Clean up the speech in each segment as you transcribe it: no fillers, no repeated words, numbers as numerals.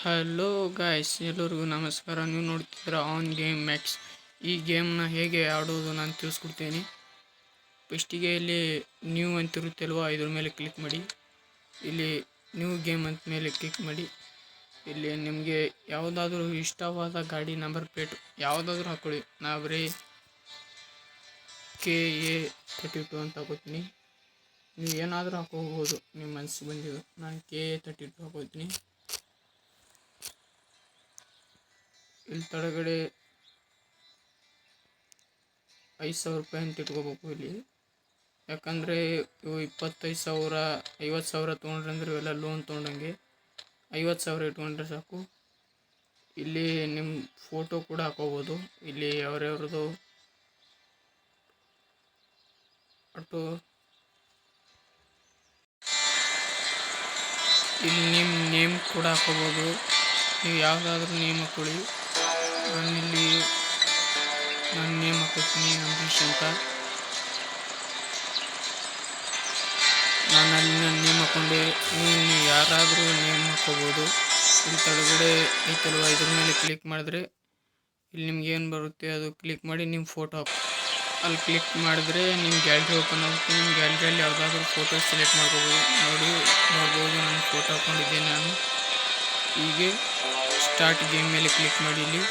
Hello guys, ಎಲ್ಲರಿಗೂ ನಮಸ್ಕಾರ. ನೀವು ನೋಡ್ತಿದ್ದೀರ ಆನ್ ಗೇಮ್ ಮ್ಯಾಕ್ಸ್. ಈ ಗೇಮ್ನ ಹೇಗೆ ಆಡೋದು ನಾನು ತಿಳಿಸ್ಕೊಡ್ತೀನಿ. ಫಸ್ಟಿಗೆ ಇಲ್ಲಿ ನ್ಯೂ ಅಂತಿರುತ್ತೆ ಅಲ್ವಾ, ಇದ್ರ ಮೇಲೆ ಕ್ಲಿಕ್ ಮಾಡಿ. ಇಲ್ಲಿ ನ್ಯೂ ಗೇಮ್ ಅಂತ ಮೇಲೆ ಕ್ಲಿಕ್ ಮಾಡಿ. ಇಲ್ಲಿ ನಿಮಗೆ ಯಾವುದಾದ್ರೂ ಇಷ್ಟವಾದ ಗಾಡಿ ನಂಬರ್ ಪ್ಲೇಟ್ ಯಾವುದಾದ್ರೂ ಹಾಕೊಳ್ಳಿ. ನಾ ಬರೀ KA32 ಅಂತ ಹಾಕೋತೀನಿ. ನೀವು ಏನಾದರೂ ಹಾಕೋಬೋದು, ನಿಮ್ಮ ಮನಸ್ಸಿಗೆ ಬಂದಿದ್ದು. ನಾನು KA32 ಹಾಕೋತೀನಿ. ಇಲ್ಲಿ ತಳಗಡೆ 5,000 ರೂಪಾಯಿ ಅಂತ ಇಟ್ಕೋಬೇಕು ಇಲ್ಲಿ. ಯಾಕಂದರೆ ಇವು 25,000 50,000 ತೊಗೊಂಡ್ರೆ ಅಂದರೆ ಇವೆಲ್ಲ ಲೋನ್ ತೊಗೊಂಡಂಗೆ. 50,000 ಇಟ್ಕೊಂಡ್ರೆ ಸಾಕು. ಇಲ್ಲಿ ನಿಮ್ಮ ಫೋಟೋ ಕೂಡ ಹಾಕೋಬೋದು. ಇಲ್ಲಿ ಯಾವ್ಯಾವ್ರದ್ದು ಅಟೋ ಇಲ್ಲಿ ನಿಮ್ಮ ನೇಮ್ ಕೂಡ ಹಾಕೋಬೋದು. ನೀವು ಯಾವುದಾದ್ರೂ ನೇಮ್ ಹಾಕೊಳ್ಳಿ. ನಾನಿಲ್ಲಿ ನನ್ನ ನೇಮ್ ಹಾಕೋತೀನಿ, ಅಂಬರೀಷ್ ಅಂತ. ನಾನು ಅಲ್ಲಿ ನನ್ನ ನೇಮ್ ಹಾಕೊಂಡೆ. ನೀವು ಯಾರಾದರೂ ನೇಮ್ ಹಾಕೋಬೋದು. ಇಲ್ಲಿ ಕೆಳಗಡೆ ಐತಲ್ವ, ಇದ್ರ ಮೇಲೆ ಕ್ಲಿಕ್ ಮಾಡಿದ್ರೆ ಇಲ್ಲಿ ನಿಮ್ಗೆ ಏನು ಬರುತ್ತೆ ಅದು ಕ್ಲಿಕ್ ಮಾಡಿ ನಿಮ್ಮ ಫೋಟೋ ಹಾಕಿ. ಅಲ್ಲಿ ಕ್ಲಿಕ್ ಮಾಡಿದ್ರೆ ನಿಮ್ಮ ಗ್ಯಾಲ್ರಿ ಓಪನ್ ಆಗುತ್ತೆ. ನಿಮ್ಮ ಗ್ಯಾಲ್ರಿಯಲ್ಲಿ ಯಾವುದಾದ್ರೂ ಫೋಟೋ ಸೆಲೆಕ್ಟ್ ಮಾಡ್ಕೋಬೋದು. ನೋಡ್ಬೋದು ನಾನು ಫೋಟೋ ಹಾಕ್ಕೊಂಡಿದ್ದೇನೆ. ನಾನು ಹೀಗೆ ಸ್ಟಾರ್ಟ್ ಗೇಮ್ ಮೇಲೆ ಕ್ಲಿಕ್ ಮಾಡಿ. ಇಲ್ಲಿ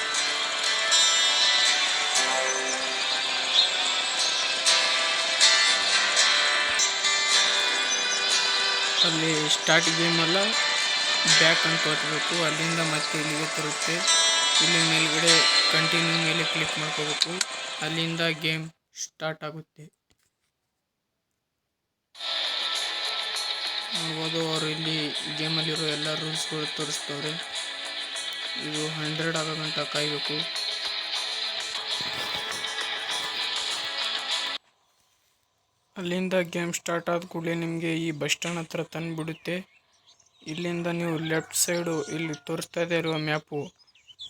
ಅಲ್ಲಿ ಸ್ಟಾರ್ಟ್ ಗೇಮ್ ಅಲ್ಲ, ಬ್ಯಾಕ್ ಅಂತ ಒತ್ತಬೇಕು. ಅಲ್ಲಿಂದ ಮತ್ತೆ ಇಲ್ಲಿಗೆ ತರುತ್ತೆ. ಇಲ್ಲಿ ಮೇಲ್ಗಡೆ ಕಂಟಿನ್ಯೂ ಮೇಲೆ ಕ್ಲಿಕ್ ಮಾಡ್ಕೋಬೇಕು. ಅಲ್ಲಿಂದ ಗೇಮ್ ಸ್ಟಾರ್ಟ್ ಆಗುತ್ತೆ. ನೋಡ್ಬೋದು ಅವರು ಇಲ್ಲಿ ಗೇಮಲ್ಲಿರೋ ಎಲ್ಲ ರೂಲ್ಸ್ಗಳು ತೋರಿಸ್ತವ್ರೆ. ಇದು 100 ಆಗೋ ಗಂಟ ಕಾಯಬೇಕು. ಅಲ್ಲಿಂದ ಗೇಮ್ ಸ್ಟಾರ್ಟ್ ಆದ ಕೂಡಲೇ ನಿಮಗೆ ಈ ಬಸ್ ಸ್ಟ್ಯಾಂಡ್ ಹತ್ರ ತಂದುಬಿಡುತ್ತೆ. ಇಲ್ಲಿಂದ ನೀವು ಲೆಫ್ಟ್ ಸೈಡು ಇಲ್ಲಿ ತೋರಿಸ್ತಾ ಇದೆ ಇರುವ ಮ್ಯಾಪು,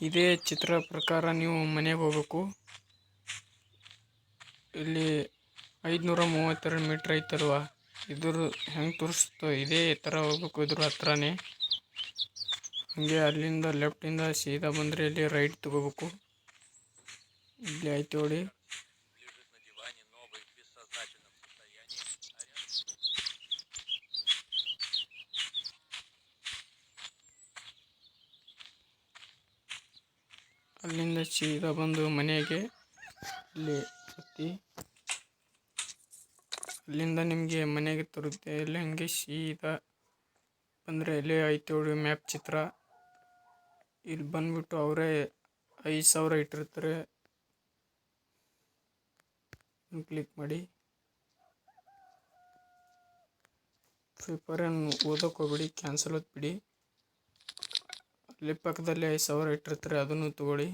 ಇದೇ ಚಿತ್ರ ಪ್ರಕಾರ ನೀವು ಮನೆಗೆ ಹೋಗಬೇಕು. ಇಲ್ಲಿ 532 ಮೀಟ್ರ್ ಐತಲ್ವ, ಇದ್ರ ಹೆಂಗೆ ತೋರಿಸ್ತೋ ಇದೇ ಥರ ಹೋಗ್ಬೇಕು. ಇದ್ರ ಹತ್ರನೇ ಹಾಗೆ ಅಲ್ಲಿಂದ ಲೆಫ್ಟಿಂದ ಸೀದಾ ಬಂದರೆ ಇಲ್ಲಿ ರೈಟ್ ತಗೋಬೇಕು. ಇಲ್ಲಿ ಆಯ್ತು ನೋಡಿ. ಅಲ್ಲಿಂದ ಸೀದಾ ಬಂದು ಮನೆಗೆ ಇಲ್ಲಿ ಹತ್ತಿ. ಅಲ್ಲಿಂದ ನಿಮಗೆ ಮನೆಗೆ ತರುತ್ತೆ. ಇಲ್ಲಿ ಹಂಗೆ ಸೀದಾ ಬಂದರೆ ಇಲ್ಲಿ ಐತೆ ನೋಡಿ ಮ್ಯಾಪ್ ಚಿತ್ರ. ಇಲ್ಲಿ ಬಂದ್ಬಿಟ್ಟು ಅವರೇ 5,000 ಇಟ್ಟಿರ್ತಾರೆ. ಕ್ಲಿಕ್ ಮಾಡಿ. ಪೇಪರನ್ನು ಓದೋಕೆ ಹೋಗ್ಬಿಡಿ, ಕ್ಯಾನ್ಸಲ್ ಹೊತ್ಬಿಡಿ. ಅಲ್ಲಿ ಪಕ್ಕದಲ್ಲಿ 5,000 ಇಟ್ಟಿರ್ತಾರೆ, ಅದನ್ನು ತಗೊಳ್ಳಿ.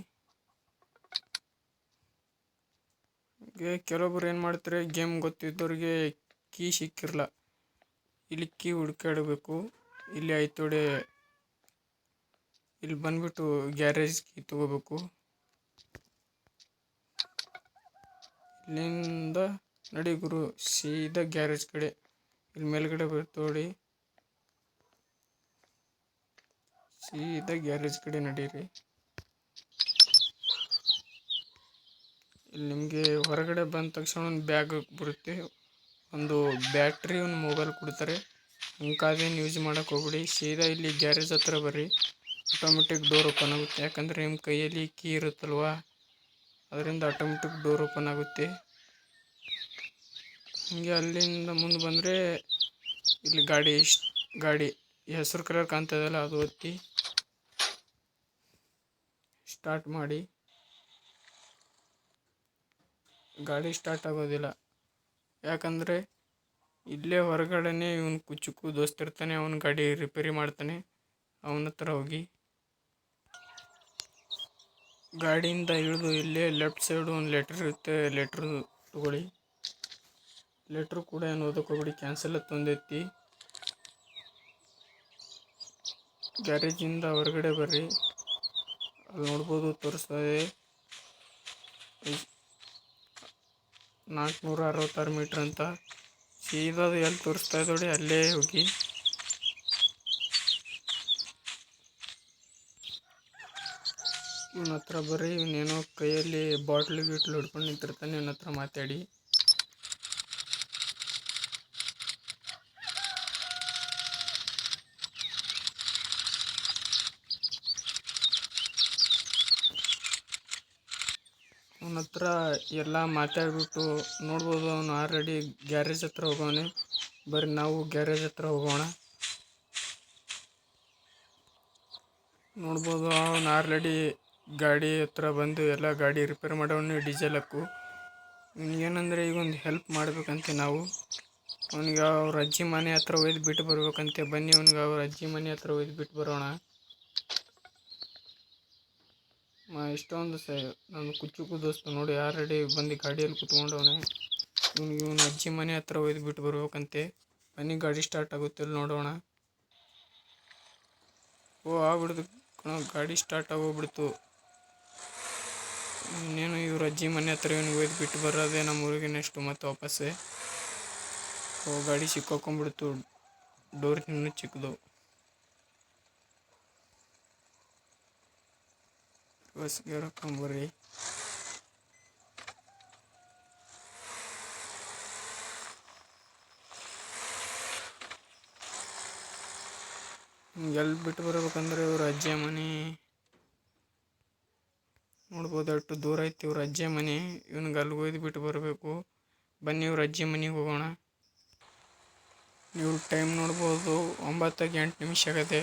ಕೆಲವೊಬ್ರು ಏನು ಮಾಡ್ತಾರೆ, ಗೇಮ್ ಗೊತ್ತಿದ್ದವ್ರಿಗೆ ಕೀ ಸಿಕ್ಕಿರಲ್ಲ. ಇಲ್ಲಿ ಕೀ ಹುಡ್ಕಾಡಬೇಕು. ಇಲ್ಲಿ ಆಯ್ತು ನೋಡಿ, ಇಲ್ಲಿ ಬಂದ್ಬಿಟ್ಟು ಗ್ಯಾರೇಜ್ ಕೀ ತಗೋಬೇಕು. ಇಲ್ಲಿಂದ ನಡಿ ಗುರು ಸೀದಾ ಗ್ಯಾರೇಜ್ ಕಡೆ. ಇಲ್ಲಿ ಮೇಲ್ಗಡೆ ಬರುತ್ತೆ ನೋಡಿ, ಸೀದಾ ಗ್ಯಾರೇಜ್ ಕಡೆ ನಡೀರಿ. ಇಲ್ಲಿ ನಿಮಗೆ ಹೊರಗಡೆ ಬಂದ ತಕ್ಷಣ ಒಂದು ಬ್ಯಾಗ್ ಬರುತ್ತೆ, ಒಂದು ಬ್ಯಾಟ್ರಿ, ಒಂದು ಮೊಬೈಲ್ ಕೊಡ್ತಾರೆ. ಹಂಗಾದೇನು ಯೂಸ್ ಮಾಡೋಕೆ ಹೋಗ್ಬಿಡಿ. ಸೀದಾ ಇಲ್ಲಿ ಗ್ಯಾರೇಜ್ ಹತ್ರ ಬರ್ರಿ. ಆಟೋಮೆಟಿಕ್ ಡೋರ್ ಓಪನ್ ಆಗುತ್ತೆ. ಯಾಕಂದರೆ ನಿಮ್ಮ ಕೈಯಲ್ಲಿ ಕೀ ಇರುತ್ತಲ್ವ, ಅದರಿಂದ ಆಟೋಮೆಟಿಕ್ ಡೋರ್ ಓಪನ್ ಆಗುತ್ತೆ. ಹಾಗೆ ಅಲ್ಲಿಂದ ಮುಂದೆ ಬಂದರೆ ಇಲ್ಲಿ ಗಾಡಿ ಹೆಸರು ಕಲರ್ ಕಾಣ್ತದಲ್ಲ, ಅದು ಒತ್ತಿ ಸ್ಟಾರ್ಟ್ ಮಾಡಿ. ಗಾಡಿ ಸ್ಟಾರ್ಟ್ ಆಗೋದಿಲ್ಲ, ಯಾಕಂದರೆ ಇಲ್ಲೇ ಹೊರಗಡೆನೇ ಇವನು ಕುಚ್ಚುಕು ದೋಸ್ತಿರ್ತಾನೆ, ಅವನ ಗಾಡಿ ರಿಪೇರಿ ಮಾಡ್ತಾನೆ. ಅವನ ಹತ್ರ ಹೋಗಿ ಗಾಡಿಯಿಂದ ಇಳಿದು ಇಲ್ಲೇ ಲೆಫ್ಟ್ ಸೈಡು ಒಂದು ಲೆಟ್ರ್ ಇರುತ್ತೆ, ಲೆಟ್ರ್ ತಗೊಳ್ಳಿ. ಲೆಟ್ರ್ ಕೂಡ ಏನು ಓದಕ್ಕೆ ಹೋಗ್ಬಿಡಿ, ಕ್ಯಾನ್ಸಲ್ ತಂದೆತ್ತಿ. ಗ್ಯಾರೇಜಿಂದ ಹೊರಗಡೆ ಬರ್ರಿ. ಅಲ್ಲಿ ನೋಡ್ಬೋದು ತೋರಿಸ್ತಾ ಇದೆ 466 ಮೀಟ್ರ್ ಅಂತ. ಸೀದಾ ಎಲ್ಲಿ ತೋರಿಸ್ತಾ ಇದೆ ನೋಡಿ, ಅಲ್ಲೇ ಹೋಗಿ. ಇವನ ಹತ್ರ ಬರ್ರಿ, ಇವನೇನೋ ಕೈಯಲ್ಲಿ ಬಾಟ್ಲು ಗೀಟ್ಲು ಹಿಡ್ಕೊಂಡು ನಿಂತಿರ್ತಾನೆ. ಇವನ ಹತ್ರ ಮಾತಾಡಿ. ಅವನ ಹತ್ರ ಎಲ್ಲ ಮಾತಾಡ್ಬಿಟ್ಟು ನೋಡ್ಬೋದು, ಅವನು ಆಲ್ರೆಡಿ ಗ್ಯಾರೇಜ್ ಹತ್ರ ಹೋಗೋನೆ. ಬರ್ರಿ ನಾವು ಗ್ಯಾರೇಜ್ ಹತ್ರ ಹೋಗೋಣ. ನೋಡ್ಬೋದು ಅವನು ಆಲ್ರೆಡಿ ಗಾಡಿ ಹತ್ರ ಬಂದು ಎಲ್ಲ ಗಾಡಿ ರಿಪೇರ್ ಮಾಡೋವನು. ಡೀಸೆಲ್ ಹಾಕು. ಏನಂದರೆ ಈಗ ಒಂದು ಹೆಲ್ಪ್ ಮಾಡ್ಬೇಕಂತೆ ನಾವು. ಅವನಿಗೆ ಅವ್ರ ಅಜ್ಜಿ ಮನೆ ಹತ್ರ ಒಯ್ದು ಬಿಟ್ಟು ಬರ್ಬೇಕಂತೆ. ಬನ್ನಿ ಅವನಿಗೆ ಅವ್ರ ಅಜ್ಜಿ ಮನೆ ಹತ್ರ ಒಯ್ದು ಬಿಟ್ಟು ಬರೋಣ. ಇಷ್ಟೊಂದು ನನ್ನ ಕುಚ್ಚುಕು ದೋಸ್ತು ನೋಡಿ ಆಲ್ರೆಡಿ ಬಂದು ಗಾಡಿಯಲ್ಲಿ ಕುತ್ಕೊಂಡವನೆ. ಇವನ ಅಜ್ಜಿ ಮನೆ ಹತ್ರ ಒಯ್ದು ಬಿಟ್ಟು ಬರ್ಬೇಕಂತೆ. ಬನ್ನಿ ಗಾಡಿ ಸ್ಟಾರ್ಟ್ ಆಗುತ್ತಿಲ್ಲ ನೋಡೋಣ. ಆಗ್ಬಿಡ್ತು ಕಣೋ, ಗಾಡಿ ಸ್ಟಾರ್ಟ್ ಆಗೋಗ್ಬಿಡ್ತು. ಇನ್ನೇನು ಇವ್ರ ಅಜ್ಜಿ ಮನೆ ಹತ್ರ ಇವನಿಗೆ ಒಯ್ದು ಬಿಟ್ಟು ಬರೋದೇ ನಮ್ಮ ಊರಿಗೆ ನೆಕ್ಸ್ಟು ಮತ್ತೆ ವಾಪಸ್ಸೆ. ಗಾಡಿ ಸಿಕ್ಕಾಕೊಂಡ್ಬಿಡ್ತು, ಡೋರ್ ಇನ್ನೂ ಚಿಕ್ಕದು. ಬಸ್ಗೆ ಹಾಕೊಂಬರ್ರಿ. ಎಲ್ಲಿ ಬಿಟ್ಟು ಬರ್ಬೇಕಂದ್ರೆ ಇವ್ರ ಅಜ್ಜಿ ಮನೆ ನೋಡ್ಬೋದು, ಅಷ್ಟು ದೂರ ಐತಿ ಇವ್ರ ಅಜ್ಜಿ ಮನೆ. ಇವ್ನಿಗೆ ಅಲ್ಲಿ ಒಯ್ದು ಬಿಟ್ಟು ಬರಬೇಕು. ಬನ್ನಿ ಇವ್ರ ಅಜ್ಜಿ ಮನೆಗೆ ಹೋಗೋಣ. ಇವ್ರ ಟೈಮ್ ನೋಡ್ಬೋದು, 9:08 ಆಗದೆ.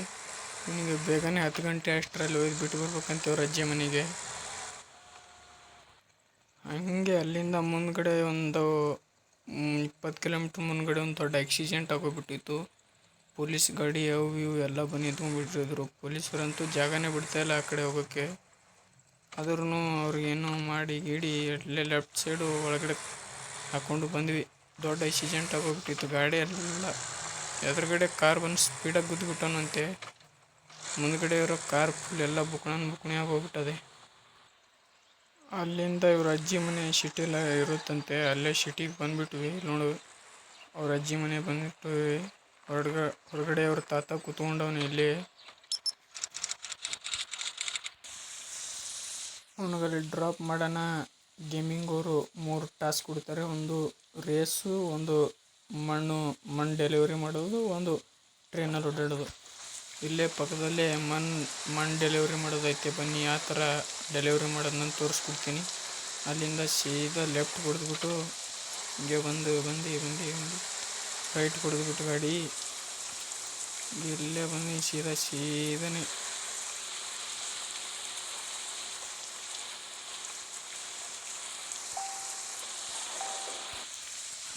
ಇವನಿಗೆ ಬೇಗನೆ 10 ಗಂಟೆ ಅಷ್ಟರಲ್ಲಿ ಒಯ್ದು ಬಿಟ್ಟು ಬರ್ಬೇಕಂತ ಇವ್ರ ಅಜ್ಜಿ ಮನೆಗೆ. ಹಂಗೆ ಅಲ್ಲಿಂದ ಮುಂದ್ಗಡೆ ಒಂದು 20 ಕಿಲೋಮೀಟ್ರ್ ಮುಂದ್ಗಡೆ ಒಂದು ದೊಡ್ಡ ಆಕ್ಸಿಡೆಂಟ್ ಆಗೋಗ್ಬಿಟ್ಟಿತ್ತು. ಪೊಲೀಸ್ ಗಾಡಿ ಅವು ಇವು ಎಲ್ಲ ಬಂದು ನಿಂತ್ಕೊಂಡ್ಬಿಟ್ಟಿದ್ರು. ಪೊಲೀಸರಂತೂ ಜಾಗನೇ ಬಿಡ್ತಾಯಿಲ್ಲ ಆ ಕಡೆ ಹೋಗೋಕ್ಕೆ. ಆದ್ರೂ ಅವ್ರಿಗೇನೋ ಮಾಡಿ ಗಿಡಿ ಅಲ್ಲೇ ಲೆಫ್ಟ್ ಸೈಡು ಒಳಗಡೆ ಹಾಕ್ಕೊಂಡು ಬಂದ್ವಿ. ದೊಡ್ಡ ಆಕ್ಸಿಡೆಂಟ್ ಆಗೋಗ್ಬಿಟ್ಟಿತ್ತು. ಗಾಡಿ ಎಲ್ಲ ಎದುರುಗಡೆ ಕಾರ್ ಬಂದು ಸ್ಪೀಡಾಗಿ ಗುದ್ದುಬಿಟ್ಟನಂತೆ. ಮುಂದ್ಗಡೆ ಇರೋ ಕಾರ್ ಫುಲ್ ಎಲ್ಲ ಬುಕ್ಣಿ ಆಗೋಗ್ಬಿಟ್ಟದೆ. ಅಲ್ಲಿಂದ ಇವ್ರ ಅಜ್ಜಿ ಮನೆ ಸಿಟಿಲ್ಲ ಇರುತ್ತಂತೆ. ಅಲ್ಲೇ ಸಿಟಿಗೆ ಬಂದುಬಿಟ್ವಿ. ನೋಡು ಅವ್ರ ಅಜ್ಜಿ ಮನೆ ಬಂದ್ಬಿಟ್ಟು ಹೊರಗಡೆ ಅವ್ರ ತಾತ ಕೂತ್ಕೊಂಡವನು ಇಲ್ಲಿ. ಅವನಿಗಲ್ಲಿ ಡ್ರಾಪ್ ಮಾಡೋಣ. ಗೇಮಿಂಗ್ ಅವರು 3 ಟಾಸ್ಕ್ ಕೊಡ್ತಾರೆ. ಒಂದು ರೇಸು, ಒಂದು ಮಣ್ಣು ಡೆಲಿವರಿ ಮಾಡೋದು, ಒಂದು ಟ್ರೈನಲ್ಲಿ ಓಡಾಡೋದು. ಇಲ್ಲೇ ಪಕ್ಕದಲ್ಲೇ ಮಣ್ಣು ಡೆಲಿವರಿ ಮಾಡೋದೈತೆ. ಬನ್ನಿ ಆ ಥರ ಡೆಲಿವರಿ ಮಾಡೋದು ನಾನು ತೋರಿಸ್ಕೊಡ್ತೀನಿ. ಅಲ್ಲಿಂದ ಸೀದಾ ಲೆಫ್ಟ್ ಹೊಡೆದ್ಬಿಟ್ಟು ಹಿಂಗೆ ಬಂದು ರೈಟ್ ಹೊಡೆದ್ಬಿಟ್ಟು ಗಾಡಿ ಇಲ್ಲೇ ಬಂದು ಸೀದಾನೇ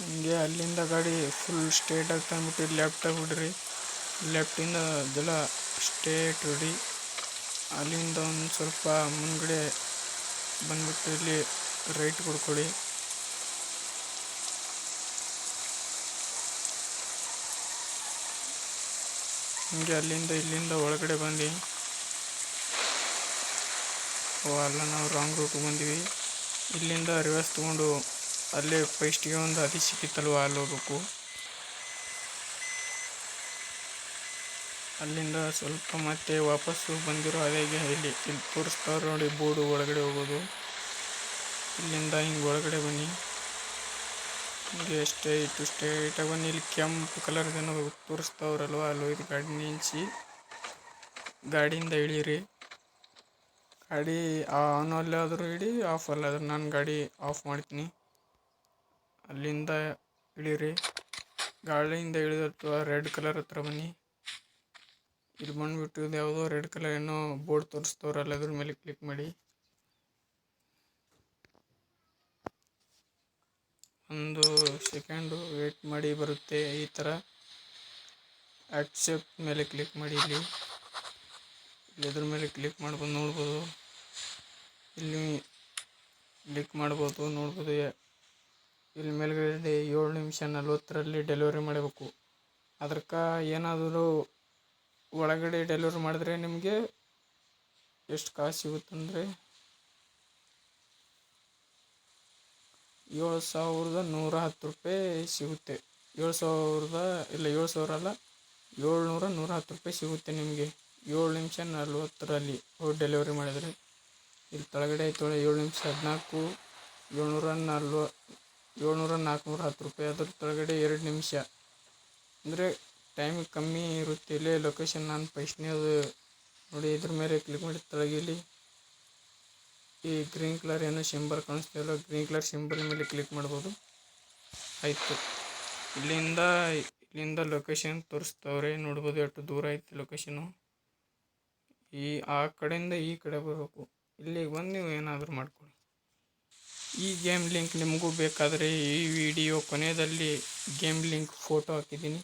ಹಂಗೆ ಅಲ್ಲಿಂದ ಗಾಡಿ ಫುಲ್ ಸ್ಟ್ರೇಟಾಗಿ ತಂದ್ಬಿಟ್ಟು ಲೆಫ್ಟಾಗಿ ಬಿಡ್ರಿ. ಲೆಫ್ಟಿಂದ ಅದೆಲ್ಲ ಸ್ಟ್ರೇಟ್ ಹೊಡಿ. ಅಲ್ಲಿಂದ ಒಂದು ಸ್ವಲ್ಪ ಮುಂದ್ಗಡೆ ಬಂದ್ಬಿಟ್ಟು ಇಲ್ಲಿ ರೈಟ್ ಕೊಡ್ಕೊಳ್ಳಿ. ಹಂಗೆ ಇಲ್ಲಿಂದ ಒಳಗಡೆ ಬಂದು ಅಲ್ಲ ನಾವು ರಾಂಗ್ ರೂಟ್ ಬಂದ್ವಿ. ಇಲ್ಲಿಂದ ರಿವರ್ಸ್ ತೊಗೊಂಡು ಅಲ್ಲೇ ಫಸ್ಟಿಗೆ ಒಂದು ಅತಿ ಸಿಕ್ಕಿತ್ತಲ್ವ ಅಲ್ಲಿ ಹೋಗ್ಬೇಕು. ಅಲ್ಲಿಂದ ಸ್ವಲ್ಪ ಮತ್ತೆ ವಾಪಸ್ಸು ಬಂದಿರೋ ಅದೇಗೆ ಇಲ್ಲಿ ತೋರಿಸ್ತಾವ್ರು ನೋಡಿ ಬೋರ್ಡು, ಒಳಗಡೆ ಹೋಗೋದು. ಇಲ್ಲಿಂದ ಹಿಂಗೆ ಒಳಗಡೆ ಬನ್ನಿ. ಹಿಂಗೆ ಸ್ಟ್ರೈಟಾಗಿ ಬನ್ನಿ. ಇಲ್ಲಿ ಕೆಂಪು ಕಲರ್ದೇನೋ ತೋರಿಸ್ತಾವ್ರಲ್ವ, ಅಲ್ಲಿ ಹೋಯ್ತು ಗಾಡಿ ನಿಲ್ಲಿಸಿ ಗಾಡಿಯಿಂದ ಇಳೀರಿ. ಗಾಡಿ ಆನಲ್ಲಾದರೂ ಇಡಿ, ಆಫ್ ಅಲ್ಲಾದರೂ ನಾನು ಗಾಡಿ ಆಫ್ ಮಾಡ್ತೀನಿ. ಅಲ್ಲಿಂದ ಇಳೀರಿ. ಗಾಡಿಯಿಂದ ಇಳಿದತ್ತು ರೆಡ್ ಕಲರ್ ಹತ್ರ ಬನ್ನಿ. ಇಲ್ಲಿ ಬಂದುಬಿಟ್ಟು ಇದು ಯಾವುದೋ ರೆಡ್ ಕಲರ್ ಏನೋ ಬೋರ್ಡ್ ತೋರಿಸ್ತವ್ರಲ್ಲ, ಅದ್ರ ಮೇಲೆ ಕ್ಲಿಕ್ ಮಾಡಿ. ಒಂದು ಸೆಕೆಂಡು ವೇಟ್ ಮಾಡಿ, ಬರುತ್ತೆ ಈ ಥರ. ಆಕ್ಸೆಪ್ಟ್ ಮೇಲೆ ಕ್ಲಿಕ್ ಮಾಡಿ. ಇಲ್ಲಿ ಇದ್ರ ಮೇಲೆ ಕ್ಲಿಕ್ ಮಾಡ್ಬೋದು. ನೋಡ್ಬೋದು ಇಲ್ಲಿ ಕ್ಲಿಕ್ ಮಾಡ್ಬೋದು. ನೋಡ್ಬೋದು ಇಲ್ಲಿ ಮೇಲ್ಗಡೆ 7 ನಿಮಿಷ 40ರಲ್ಲಿ ಡೆಲಿವರಿ ಮಾಡಬೇಕು. ಅದಕ್ಕೆ ಏನಾದರೂ ಒಳಗಡೆ ಡೆಲಿವರಿ ಮಾಡಿದ್ರೆ ನಿಮಗೆ ಎಷ್ಟು ಕಾಸು ಸಿಗುತ್ತಂದರೆ 7,110 ರೂಪಾಯಿ ಸಿಗುತ್ತೆ. 7,000 ಅಲ್ಲ, 710 ರೂಪಾಯಿ ಸಿಗುತ್ತೆ ನಿಮಗೆ 7 ನಿಮಿಷ 40ರಲ್ಲಿ ಡೆಲಿವರಿ ಮಾಡಿದರೆ. ಇಲ್ಲಿ ಕೆಳಗಡೆ ಐತೆ 7 ನಿಮಿಷ 14 410 ರೂಪಾಯಿ. ಅದ್ರ ಕೆಳಗಡೆ 2 ನಿಮಿಷ ಅಂದರೆ ಟೈಮ್ ಕಮ್ಮಿ ಇರುತ್ತೆ. ಇಲ್ಲೇ ಲೊಕೇಶನ್ ನಾನು ಫಸ್ಟ್ನೇದು ನೋಡಿ, ಇದ್ರ ಮೇಲೆ ಕ್ಲಿಕ್ ಮಾಡಿ ಕೆಳಗೆ ಇಲ್ಲಿ ಈ ಗ್ರೀನ್ ಕಲರ್ ಏನೋ ಸಿಂಬಲ್ ಕಾಣಿಸ್ತಿಲ್ಲ, ಗ್ರೀನ್ ಕಲರ್ ಸಿಂಬಲ್ ಮೇಲೆ ಕ್ಲಿಕ್ ಮಾಡ್ಬೋದು. ಆಯಿತು, ಇಲ್ಲಿಂದ ಲೊಕೇಶನ್ ತೋರಿಸ್ತವ್ರೆ ನೋಡ್ಬೋದು ಎಷ್ಟು ದೂರ ಐತಿ ಲೊಕೇಶನು. ಆ ಕಡೆಯಿಂದ ಈ ಕಡೆ ಬರಬೇಕು. ಇಲ್ಲಿಗೆ ಬಂದು ನೀವು ಏನಾದರೂ ಮಾಡ್ಕೊಳ್ಳಿ. ಈ ಗೇಮ್ ಲಿಂಕ್ ನಿಮಗೂ ಬೇಕಾದರೆ ಈ ವಿಡಿಯೋ ಕೊನೆಯಲ್ಲಿ ಗೇಮ್ ಲಿಂಕ್ ಫೋಟೋ ಹಾಕಿದ್ದೀನಿ.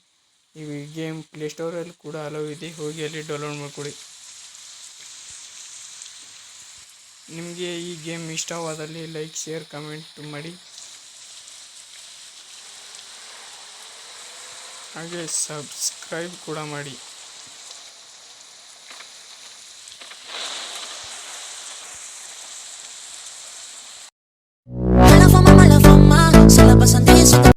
ಈ ಗೇಮ್ ಪ್ಲೇಸ್ಟೋರಲ್ಲಿ ಕೂಡ ಅಲೋ ಇದೆ, ಹೋಗಿ ಅಲ್ಲಿ ಡೌನ್ಲೋಡ್ ಮಾಡಿಕೊಡಿ. ನಿಮಗೆ ಈ ಗೇಮ್ ಇಷ್ಟವಾದಲ್ಲಿ ಲೈಕ್, ಶೇರ್, ಕಮೆಂಟ್ ಮಾಡಿ. ಹಾಗೆ ಸಬ್ಸ್ಕ್ರೈಬ್ ಕೂಡ ಮಾಡಿ.